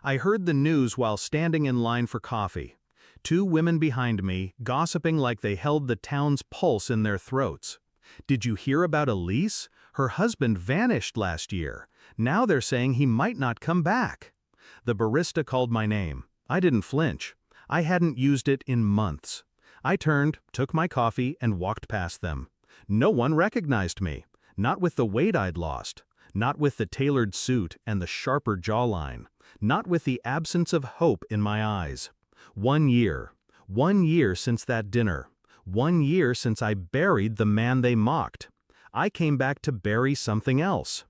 I heard the news while standing in line for coffee. Two women behind me, gossiping like they held the town's pulse in their throats. Did you hear about Elise? Her husband vanished last year. Now they're saying he might not come back. The barista called my name. I didn't flinch. I hadn't used it in months. I turned, took my coffee, and walked past them. No one recognized me. Not with the weight I'd lost. Not with the tailored suit and the sharper jawline. Not with the absence of hope in my eyes. 1 year. 1 year since that dinner. 1 year since I buried the man they mocked. I came back to bury something else.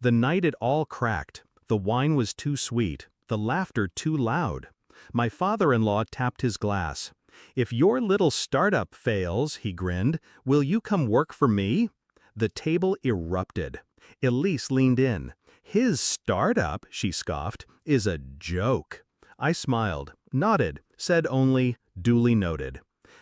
The night it all cracked. The wine was too sweet. The laughter too loud. My father-in-law tapped his glass. "If your little startup fails," he grinned, "will you come work for me?" The table erupted. Elise leaned in. "His startup," she scoffed, "is a joke." I smiled, nodded, said only, "Duly noted."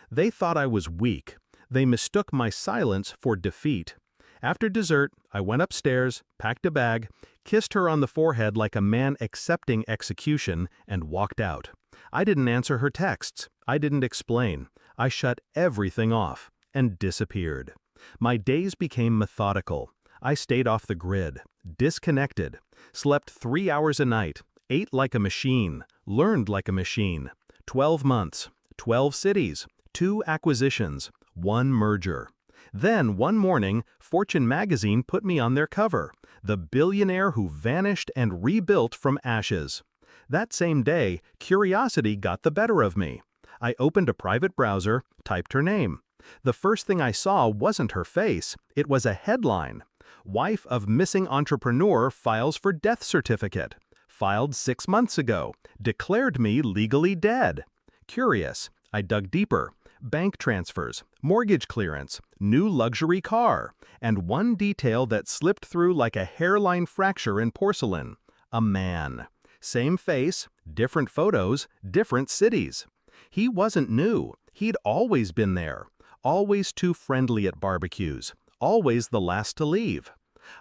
They thought I was weak. They mistook my silence for defeat. After dessert, I went upstairs, packed a bag, kissed her on the forehead like a man accepting execution, and walked out. I didn't answer her texts. I didn't explain. I shut everything off and disappeared. My days became methodical. I stayed off the grid, disconnected, slept 3 hours a night, ate like a machine, learned like a machine. 12 months, 12 cities, 2 acquisitions, 1 merger. Then, one morning, Fortune magazine put me on their cover, the billionaire who vanished and rebuilt from ashes. That same day, curiosity got the better of me. I opened a private browser, typed her name. The first thing I saw wasn't her face, it was a headline. "Wife of missing entrepreneur files for death certificate. Filed 6 months ago. Declared me legally dead." Curious, I dug deeper. Bank transfers, mortgage clearance, new luxury car, and one detail that slipped through like a hairline fracture in porcelain. A man. Same face, different photos, different cities. He wasn't new. He'd always been there. Always too friendly at barbecues. Always the last to leave.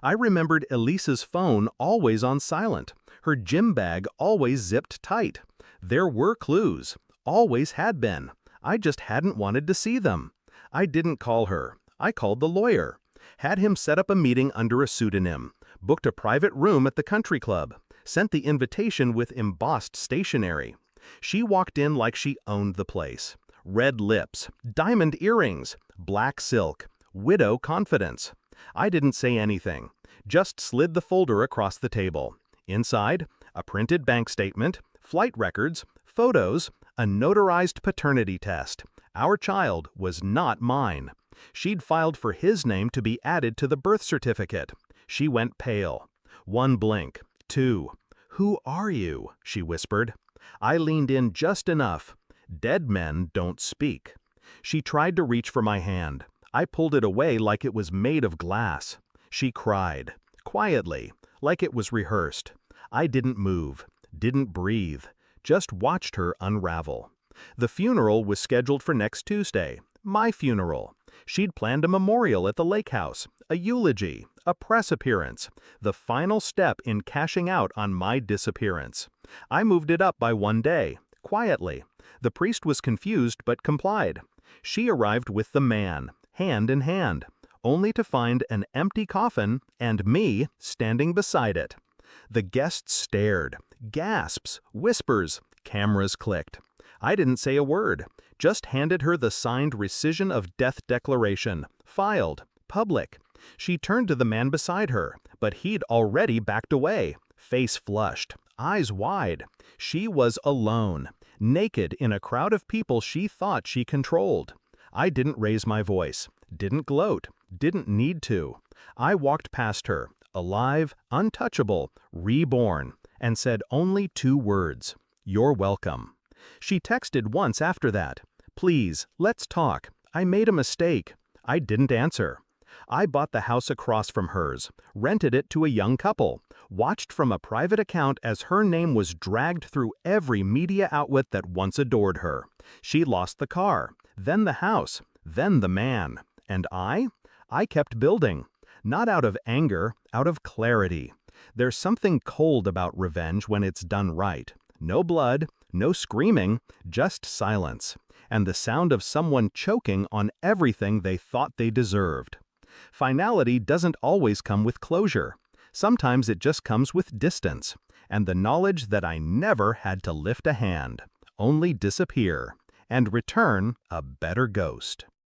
I remembered Elise's phone always on silent. Her gym bag always zipped tight. There were clues. Always had been. I just hadn't wanted to see them. I didn't call her. I called the lawyer. Had him set up a meeting under a pseudonym. Booked a private room at the country club. Sent the invitation with embossed stationery. She walked in like she owned the place. Red lips, diamond earrings, black silk, widow confidence. I didn't say anything. Just slid the folder across the table. Inside, a printed bank statement, flight records, photos, a notarized paternity test. Our child was not mine. She'd filed for his name to be added to the birth certificate. She went pale. 1 blink. 2. "Who are you?" she whispered. I leaned in just enough. Dead men don't speak. She tried to reach for my hand. I pulled it away like it was made of glass. She cried. Quietly, like it was rehearsed. I didn't move. Didn't breathe. Just watched her unravel. The funeral was scheduled for next Tuesday. My funeral. She'd planned a memorial at the lake house, a eulogy, a press appearance, the final step in cashing out on my disappearance. I moved it up by 1 day, quietly. The priest was confused but complied. She arrived with the man, hand in hand, only to find an empty coffin and me standing beside it. The guests stared. Gasps, whispers, cameras clicked. I didn't say a word, just handed her the signed rescission of death declaration, filed, public. She turned to the man beside her, but he'd already backed away, face flushed, eyes wide. She was alone, naked in a crowd of people she thought she controlled. I didn't raise my voice, didn't gloat, didn't need to. I walked past her, alive, untouchable, reborn, and said only 2 words, "You're welcome." She texted once after that, "Please, let's talk. I made a mistake." I didn't answer. I bought the house across from hers, rented it to a young couple, watched from a private account as her name was dragged through every media outlet that once adored her. She lost the car, then the house, then the man. And I kept building. Not out of anger, out of clarity. There's something cold about revenge when it's done right. No blood, no screaming, just silence, and the sound of someone choking on everything they thought they deserved. Finality doesn't always come with closure. Sometimes it just comes with distance, and the knowledge that I never had to lift a hand, only disappear, and return a better ghost.